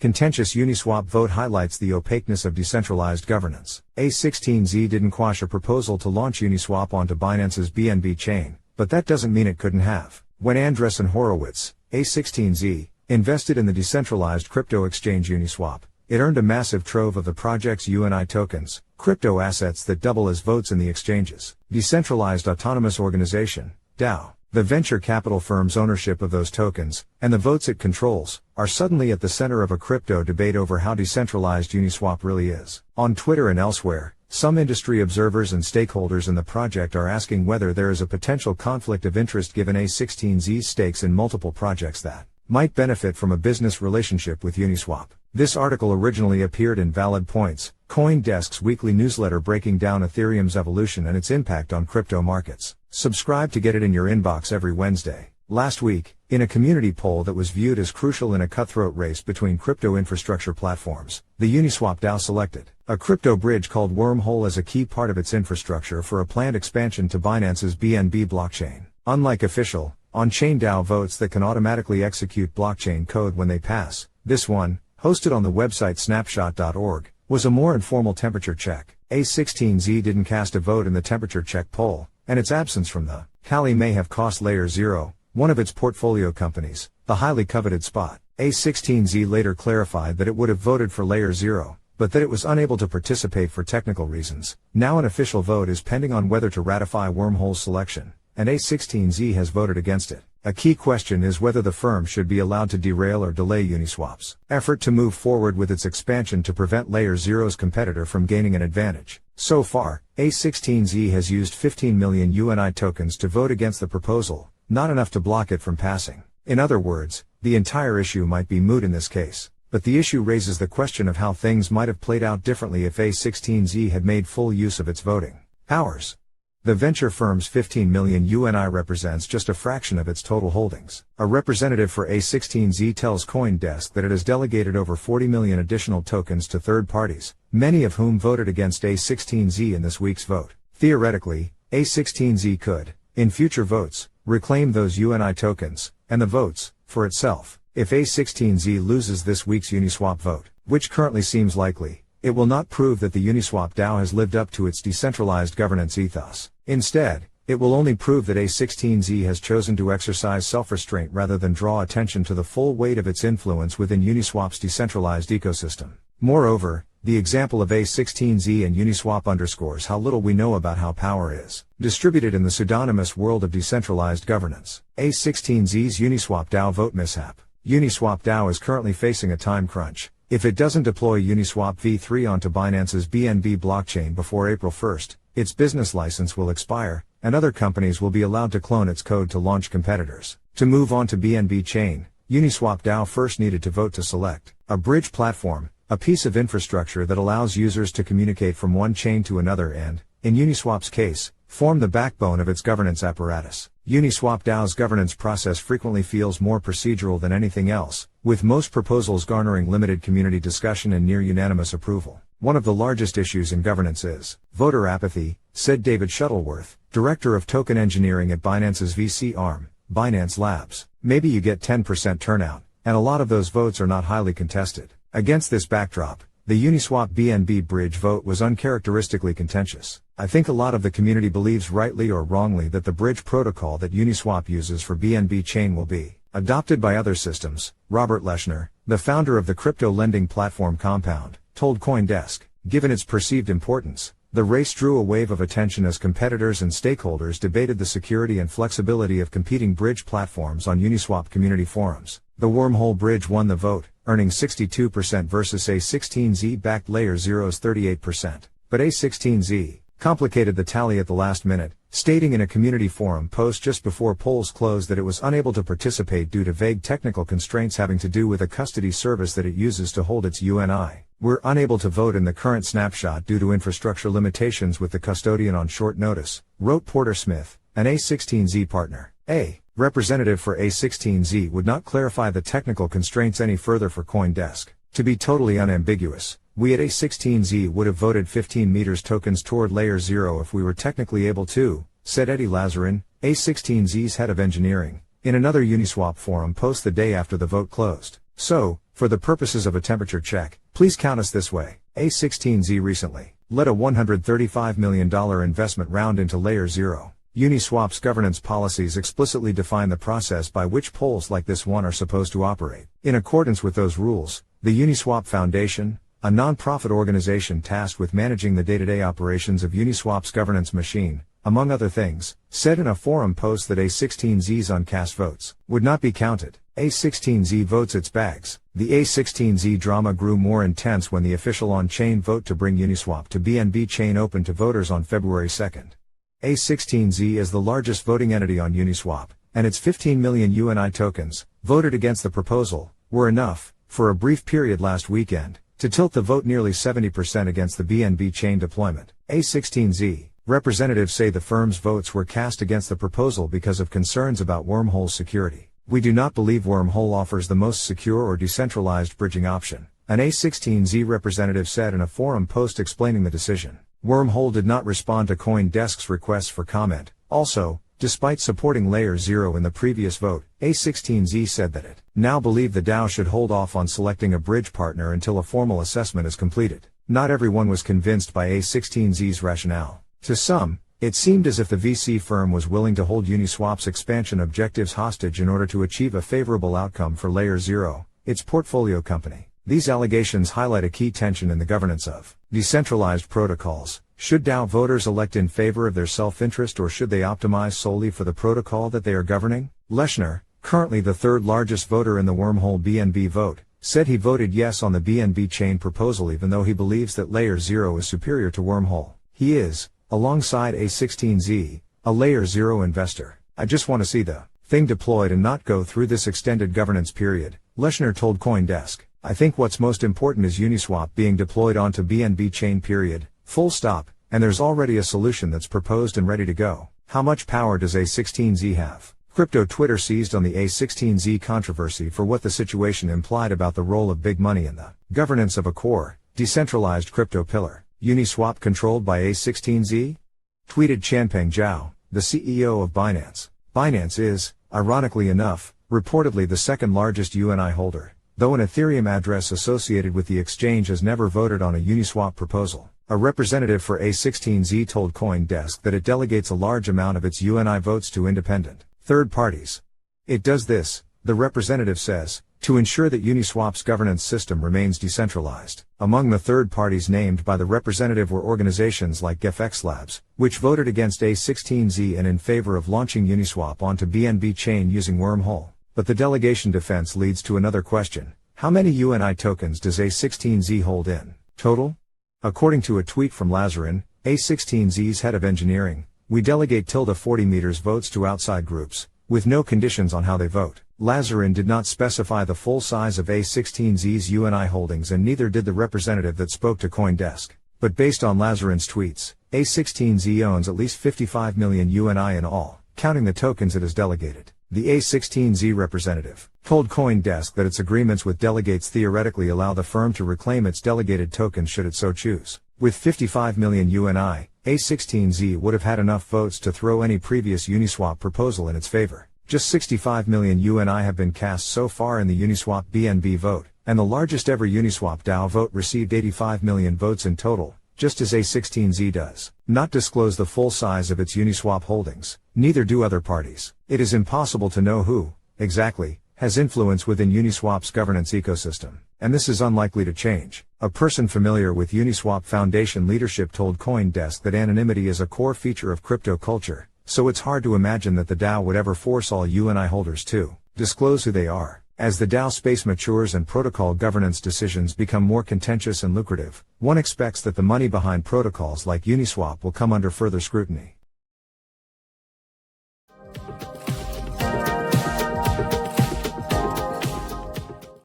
Contentious Uniswap vote highlights the opaqueness of decentralized governance. A16Z didn't quash a proposal to launch Uniswap onto Binance's BNB chain, but that doesn't mean it couldn't have. When Andreessen Horowitz, A16Z, invested in the decentralized crypto exchange Uniswap, it earned a massive trove of the project's UNI tokens, crypto assets that double as votes in the exchange's Decentralized Autonomous Organization, DAO. The venture capital firm's ownership of those tokens, and the votes it controls, are suddenly at the center of a crypto debate over how decentralized Uniswap really is. On Twitter and elsewhere, some industry observers and stakeholders in the project are asking whether there is a potential conflict of interest given A16Z's stakes in multiple projects that might benefit from a business relationship with Uniswap. This article originally appeared in Valid Points, CoinDesk's weekly newsletter breaking down Ethereum's evolution and its impact on crypto markets. Subscribe to get it in your inbox every Wednesday. Last week, in a community poll that was viewed as crucial in a cutthroat race between crypto infrastructure platforms, the Uniswap DAO selected a crypto bridge called Wormhole as a key part of its infrastructure for a planned expansion to Binance's BNB blockchain. Unlike official, on-chain DAO votes that can automatically execute blockchain code when they pass, this one, hosted on the website snapshot.org, was a more informal temperature check. A16Z didn't cast a vote in the temperature check poll, and its absence from the tally may have cost LayerZero, one of its portfolio companies, the highly coveted spot. A16Z later clarified that it would have voted for LayerZero, but that it was unable to participate for technical reasons. Now an official vote is pending on whether to ratify Wormhole's selection, and A16Z has voted against it. A key question is whether the firm should be allowed to derail or delay Uniswap's effort to move forward with its expansion to prevent LayerZero's competitor from gaining an advantage. So far, A16Z has used 15 million UNI tokens to vote against the proposal, not enough to block it from passing. In other words, the entire issue might be moot in this case, but the issue raises the question of how things might have played out differently if A16Z had made full use of its voting powers. The venture firm's 15 million UNI represents just a fraction of its total holdings. A representative for A16Z tells CoinDesk that it has delegated over 40 million additional tokens to third parties, many of whom voted against A16Z in this week's vote. Theoretically, A16Z could, in future votes, reclaim those UNI tokens, and the votes, for itself. If A16Z loses this week's Uniswap vote, which currently seems likely, it will not prove that the Uniswap DAO has lived up to its decentralized governance ethos. Instead, it will only prove that A16Z has chosen to exercise self-restraint rather than draw attention to the full weight of its influence within Uniswap's decentralized ecosystem. Moreover, the example of A16Z and Uniswap underscores how little we know about how power is distributed in the pseudonymous world of decentralized governance. A16Z's Uniswap DAO vote mishap. Uniswap DAO is currently facing a time crunch. If it doesn't deploy Uniswap v3 onto Binance's BNB blockchain before April 1st, its business license will expire, and other companies will be allowed to clone its code to launch competitors. To move on to BNB chain, Uniswap DAO first needed to vote to select a bridge platform, a piece of infrastructure that allows users to communicate from one chain to another and, in Uniswap's case, form the backbone of its governance apparatus. Uniswap DAO's governance process frequently feels more procedural than anything else, with most proposals garnering limited community discussion and near unanimous approval. One of the largest issues in governance is voter apathy, said David Shuttleworth, director of token engineering at Binance's VC arm, Binance Labs. Maybe you get 10% turnout, and a lot of those votes are not highly contested. Against this backdrop, the Uniswap BNB bridge vote was uncharacteristically contentious. I think a lot of the community believes rightly or wrongly that the bridge protocol that Uniswap uses for BNB chain will be adopted by other systems. Robert Leshner, the founder of the crypto lending platform Compound, told CoinDesk, given its perceived importance, the race drew a wave of attention as competitors and stakeholders debated the security and flexibility of competing bridge platforms on Uniswap community forums. The Wormhole bridge won the vote, earning 62% versus A16Z-backed LayerZero's 38%. But A16Z complicated the tally at the last minute, stating in a community forum post just before polls closed that it was unable to participate due to vague technical constraints having to do with a custody service that it uses to hold its UNI. We're unable to vote in the current snapshot due to infrastructure limitations with the custodian on short notice, wrote Porter Smith, an A16Z partner. A representative for A16Z would not clarify the technical constraints any further for CoinDesk. To be totally unambiguous, we at A16Z would have voted 15 meters tokens toward LayerZero if we were technically able to, said Eddie Lazarin, A16Z's head of engineering, in another Uniswap forum post the day after the vote closed. So, for the purposes of a temperature check, please count us this way. A16Z recently led a $135 million investment round into LayerZero. Uniswap's governance policies explicitly define the process by which polls like this one are supposed to operate. In accordance with those rules, the Uniswap Foundation, a non-profit organization tasked with managing the day-to-day operations of Uniswap's governance machine, among other things, said in a forum post that A16Z's uncast votes would not be counted. A16Z votes its bags. The A16Z drama grew more intense when the official on-chain vote to bring Uniswap to BNB chain opened to voters on February 2nd. A16Z is the largest voting entity on Uniswap, and its 15 million UNI tokens, voted against the proposal, were enough, for a brief period last weekend, to tilt the vote nearly 70% against the BNB chain deployment. A16Z representatives say the firm's votes were cast against the proposal because of concerns about Wormhole's security. We do not believe Wormhole offers the most secure or decentralized bridging option, an A16Z representative said in a forum post explaining the decision. Wormhole did not respond to CoinDesk's requests for comment. Also, despite supporting LayerZero in the previous vote, A16Z said that it now believed the DAO should hold off on selecting a bridge partner until a formal assessment is completed. Not everyone was convinced by A16Z's rationale. To some, it seemed as if the VC firm was willing to hold Uniswap's expansion objectives hostage in order to achieve a favorable outcome for LayerZero, its portfolio company. These allegations highlight a key tension in the governance of decentralized protocols. Should DAO voters elect in favor of their self-interest, or should they optimize solely for the protocol that they are governing? Leshner, currently the third largest voter in the Wormhole BNB vote, said he voted yes on the BNB chain proposal even though he believes that LayerZero is superior to Wormhole. He is, alongside A16Z, a LayerZero investor. I just want to see the thing deployed and not go through this extended governance period, Leshner told CoinDesk. I think what's most important is Uniswap being deployed onto BNB chain period, full stop, and there's already a solution that's proposed and ready to go. How much power does A16Z have? Crypto Twitter seized on the A16Z controversy for what the situation implied about the role of big money in the governance of a core, decentralized crypto pillar. Uniswap controlled by A16Z? Tweeted Chanpeng Zhao, the CEO of Binance. Binance is, ironically enough, reportedly the second largest UNI holder, though an Ethereum address associated with the exchange has never voted on a Uniswap proposal. A representative for A16Z told CoinDesk that it delegates a large amount of its UNI votes to independent third parties. It does this, the representative says, to ensure that Uniswap's governance system remains decentralized. Among the third parties named by the representative were organizations like GFX Labs, which voted against A16Z and in favor of launching Uniswap onto BNB chain using Wormhole. But the delegation defense leads to another question. How many UNI tokens does A16Z hold in total? According to a tweet from Lazarin, A16Z's head of engineering, we delegate 40 meters votes to outside groups, with no conditions on how they vote. Lazarin did not specify the full size of A16Z's UNI holdings, and neither did the representative that spoke to CoinDesk. But based on Lazarin's tweets, A16Z owns at least 55 million UNI in all, counting the tokens it has delegated. The A16Z representative told CoinDesk that its agreements with delegates theoretically allow the firm to reclaim its delegated tokens should it so choose. With 55 million UNI, A16Z would have had enough votes to throw any previous Uniswap proposal in its favor. Just 65 million UNI have been cast so far in the Uniswap BNB vote, and the largest ever Uniswap DAO vote received 85 million votes in total, just as A16Z does not disclose the full size of its Uniswap holdings. Neither do other parties. It is impossible to know who, exactly, has influence within Uniswap's governance ecosystem, and this is unlikely to change. A person familiar with Uniswap Foundation leadership told CoinDesk that anonymity is a core feature of crypto culture, so it's hard to imagine that the DAO would ever force all UNI holders to disclose who they are. As the DAO space matures and protocol governance decisions become more contentious and lucrative, one expects that the money behind protocols like Uniswap will come under further scrutiny.